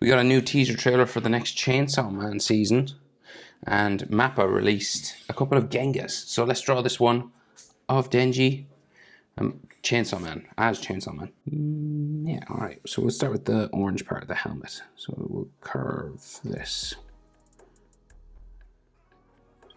We got a new teaser trailer for the next Chainsaw Man season, and Mappa released a couple of Gengas. So let's draw this one of Denji, Chainsaw Man, as Chainsaw Man. Yeah, alright, so we'll start with the orange part of the helmet. So we'll curve this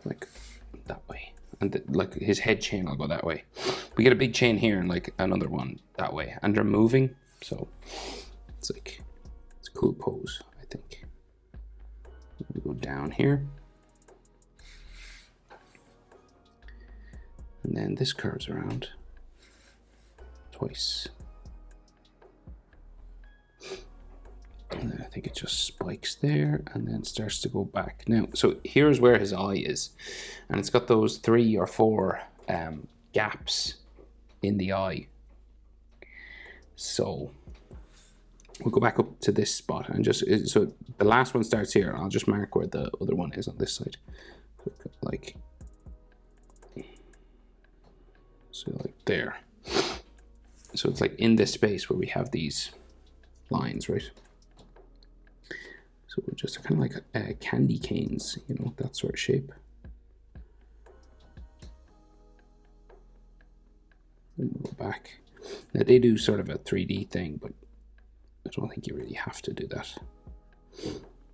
like that way. And like his head chain will go that way. We get a big chain here and like another one that way. And they're moving, so it's like, it's a cool pose, I think. We go down here. And then this curves around twice. And then I think it just spikes there and then starts to go back. Now, so here's where his eye is. And it's got those 3 or 4 gaps in the eye. So we'll go back up to this spot and just, so the last one starts here. I'll just mark where the other one is on this side. Like, so like there. So it's like in this space where we have these lines, right? So we're just kind of like candy canes, you know, that sort of shape. And we'll go back. Now they do sort of a 3D thing, but I don't think you really have to do that.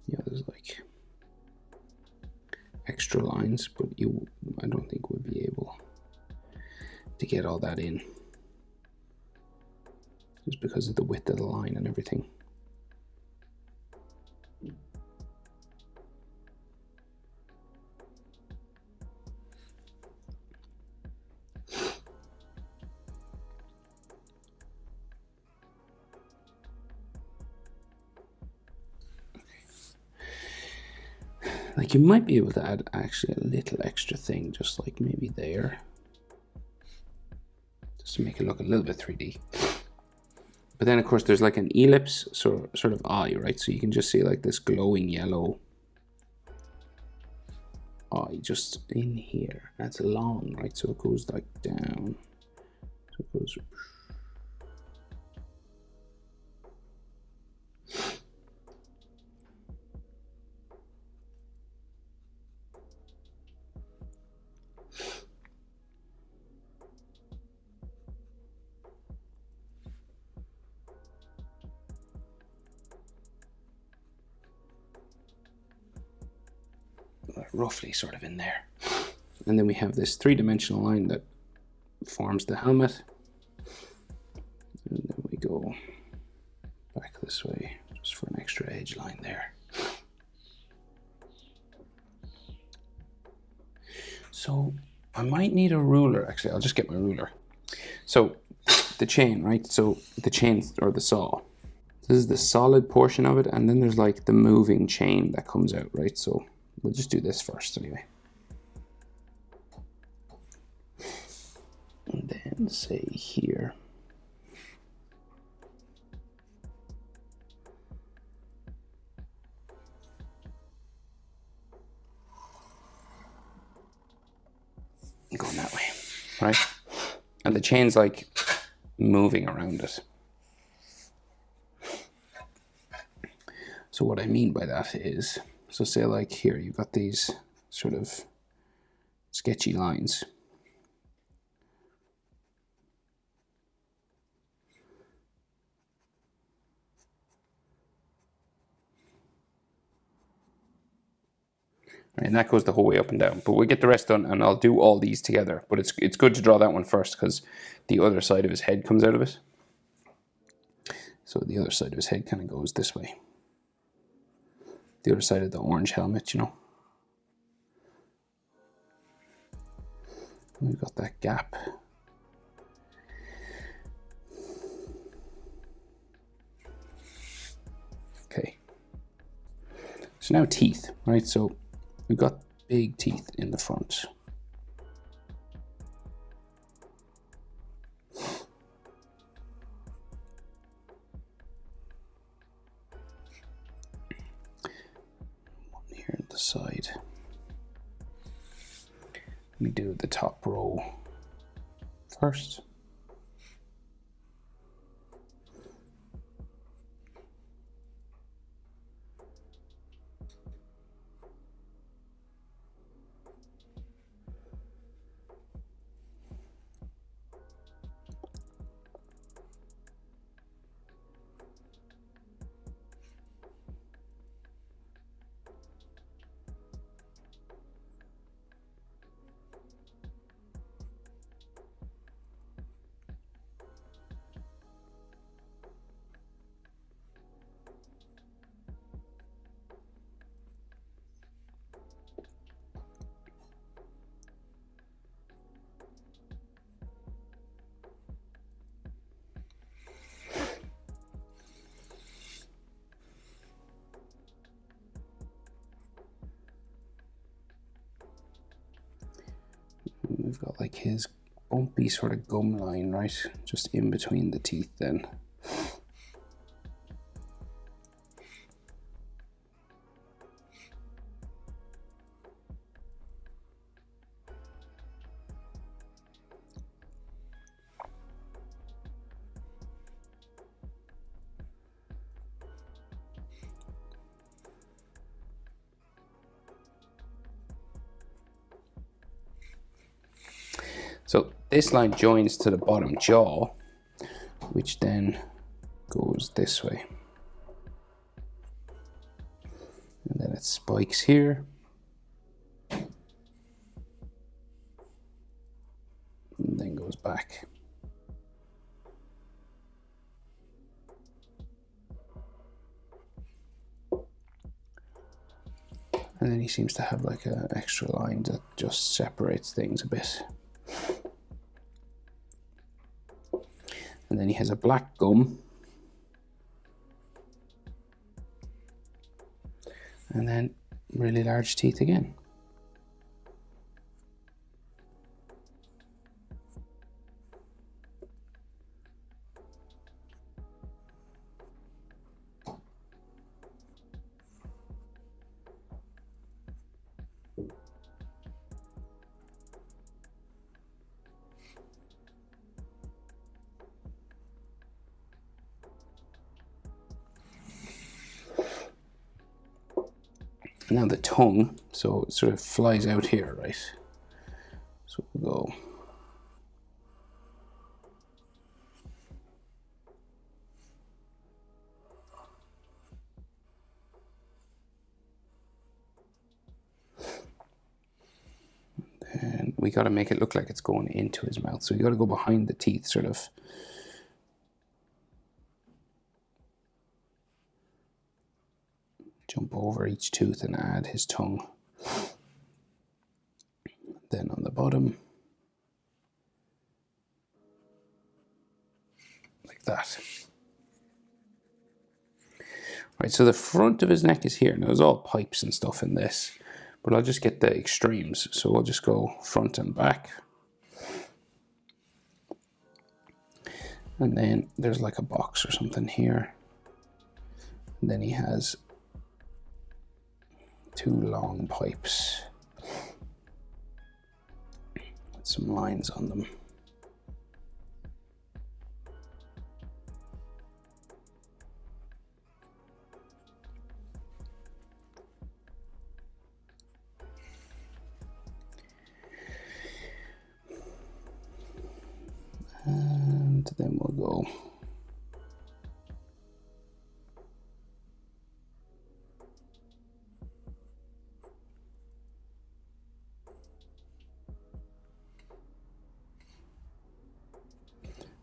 Yeah, there's like extra lines, but I don't think we'll be able to get all that in, just because of the width of the line and everything. Like you might be able to add actually a little extra thing, just like maybe there, just to make it look a little bit 3D. But then of course there's like an ellipse sort of eye, right? So you can just see like this glowing yellow eye just in here. That's long, right? So it goes like down. So it goes. Roughly sort of in there. And then we have this 3-dimensional line that forms the helmet. And then we go back this way just for an extra edge line there. So I might need a ruler. Actually, I'll just get my ruler. So the chain, right? So the chain or the saw. This is the solid portion of it, and then there's like the moving chain that comes out, right? So we'll just do this first anyway. And then say here. Going that way, right? And the chain's like moving around it. So what I mean by that is, so say like here, you've got these sort of sketchy lines. Right, and that goes the whole way up and down, but we'll get the rest done and I'll do all these together. But it's good to draw that one first because the other side of his head comes out of it. So the other side of his head kind of goes this way. The other side of the orange helmet, you know. We've got that gap. Okay. So now teeth, right? So we've got big teeth in the front. One here on the side. We do the top row first. We've got like his bumpy sort of gum line, right? Just in between the teeth then. So this line joins to the bottom jaw, which then goes this way. And then it spikes here. And then goes back. And then he seems to have like an extra line that just separates things a bit. And then he has a black gum. And then really large teeth again. Now the tongue, so it sort of flies out here, right? So we'll go. And we got to make it look like it's going into his mouth. So you got to go behind the teeth, sort of. Jump over each tooth and add his tongue. Then on the bottom, like that. Right, so the front of his neck is here. Now there's all pipes and stuff in this, but I'll just get the extremes. So we'll just go front and back. And then there's like a box or something here. And then he has two long pipes with some lines on them. And then we'll go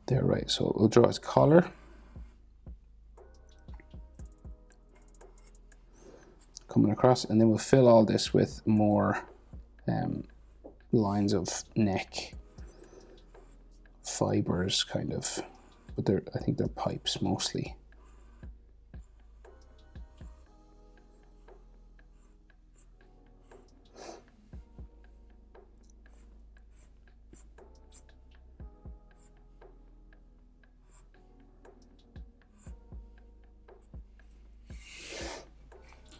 there, right? So we'll draw his collar. Coming across, and then we'll fill all this with more lines of neck fibers, kind of, but I think they're pipes mostly.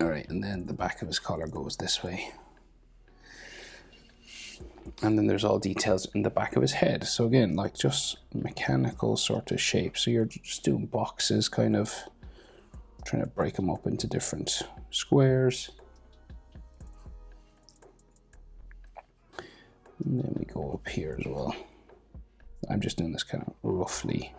All right, and then the back of his collar goes this way. And then there's all details in the back of his head. So again, like just mechanical sort of shape. So you're just doing boxes, kind of trying to break them up into different squares. And then we go up here as well. I'm just doing this kind of roughly.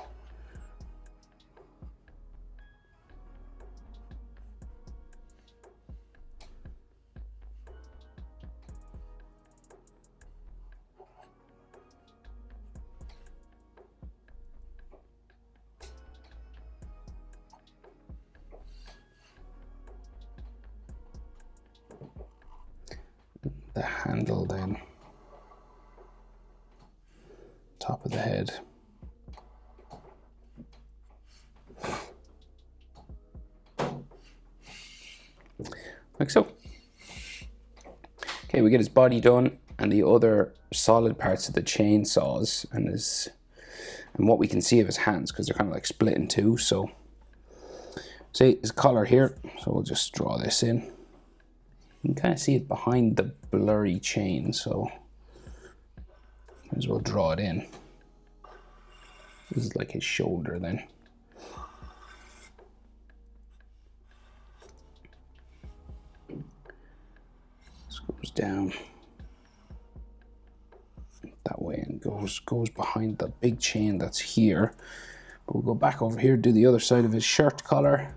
The handle then, top of the head. Like so. Okay, we get his body done, and the other solid parts of the chainsaws, and what we can see of his hands, because they're kind of like split in two. So see his collar here, so we'll just draw this in. You can kind of see it behind the blurry chain, so might as well draw it in. This is like his shoulder then. This goes down that way and goes behind the big chain that's here. But we'll go back over here, do the other side of his shirt collar.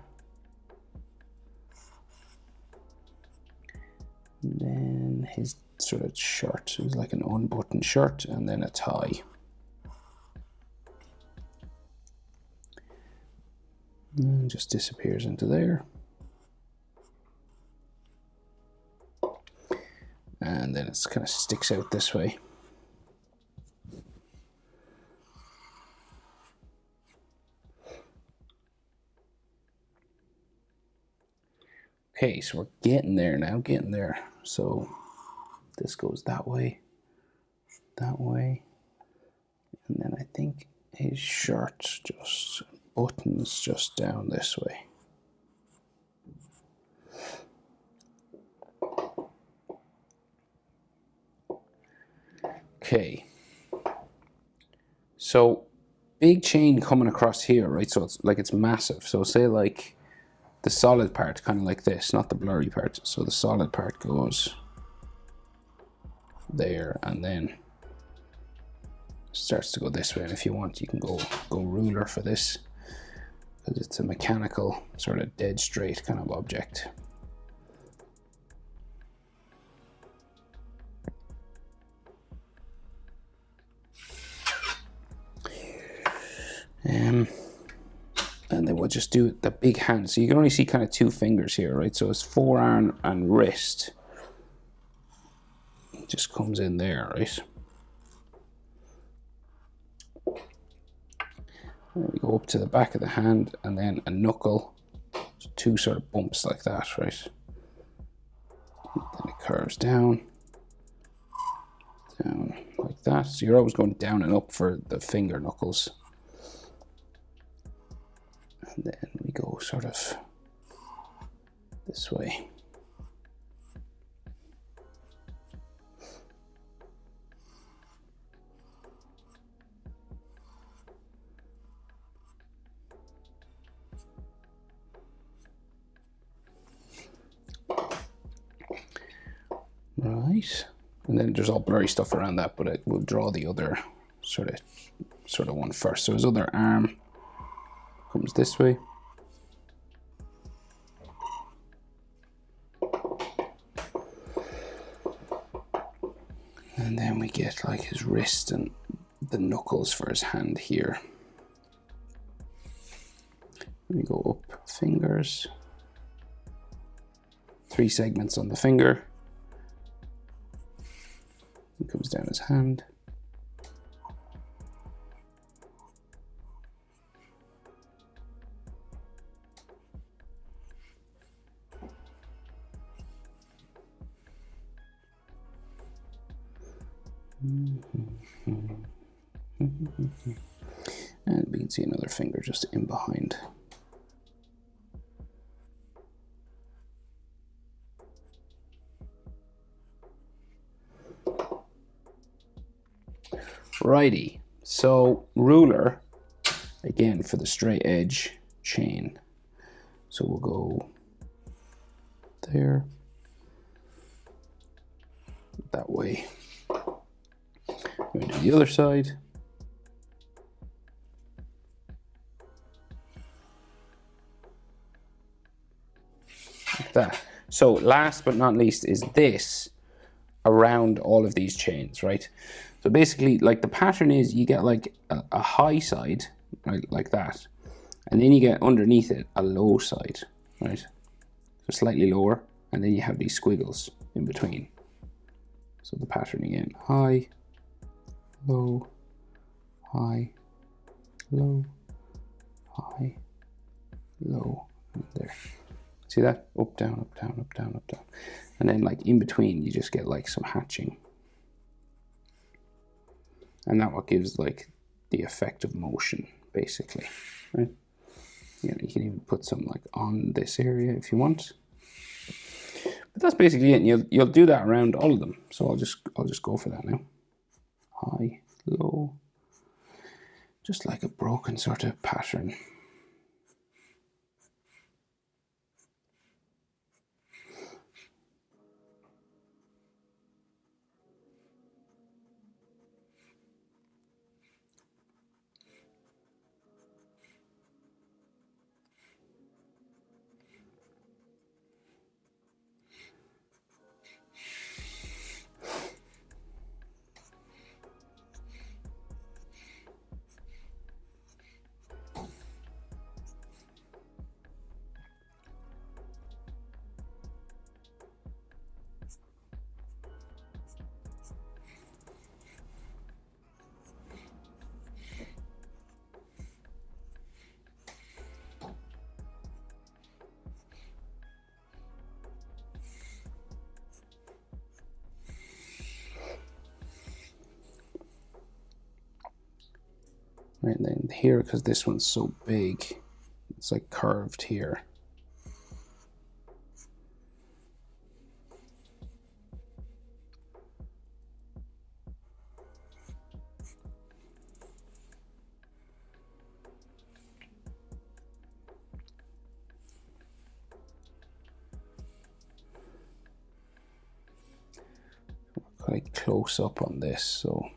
And then his sort of shirt is like an unbuttoned shirt, and then a tie. And just disappears into there. And then it kind of sticks out this way. Okay, so we're getting there now, getting there. So this goes that way, and then I think his shirt just buttons just down this way. Okay, so big chain coming across here, right? So it's like it's massive. So say like the solid part, kind of like this, not the blurry part. So the solid part goes there, and then starts to go this way. And if you want, you can go ruler for this, because it's a mechanical sort of dead straight kind of object. And then we'll just do the big hand. So you can only see kind of two fingers here, right? So it's forearm and wrist. It just comes in there, right? And we go up to the back of the hand, and then a knuckle. So two sort of bumps like that, right? And then it curves down like that. So you're always going down and up for the finger knuckles. And then we go sort of this way. Right, and then there's all blurry stuff around that, but we'll draw the other sort of one first. So his other arm comes this way. And then we get like his wrist and the knuckles for his hand here. We go up fingers, 3 segments on the finger. It comes down his hand. And we can see another finger just in behind. Righty, so ruler, again for the straight edge chain. So we'll go there, that way. We're going to do the other side. Like that. So last but not least is this around all of these chains, right? So basically, like the pattern is you get like a high side, right, like that. And then you get underneath it a low side, right? So slightly lower, and then you have these squiggles in between. So the pattern again, high, low, high, low, high, low, and there. See that? Up, down, up, down, up, down, up, down. And then like in between, you just get like some hatching. And that what gives like the effect of motion, basically, right? You know, you can even put some like on this area if you want. But that's basically it. And you'll do that around all of them. So I'll just go for that now. High, low, just like a broken sort of pattern. Right, and then here, because this one's so big, it's like curved here. Quite close up on this, so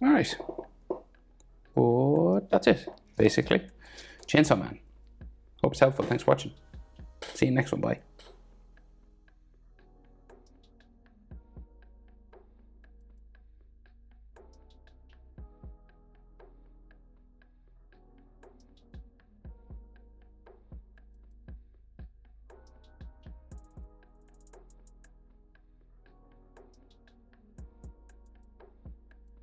all right. But that's it, basically. Chainsaw Man. Hope it's helpful. Thanks for watching. See you next one. Bye.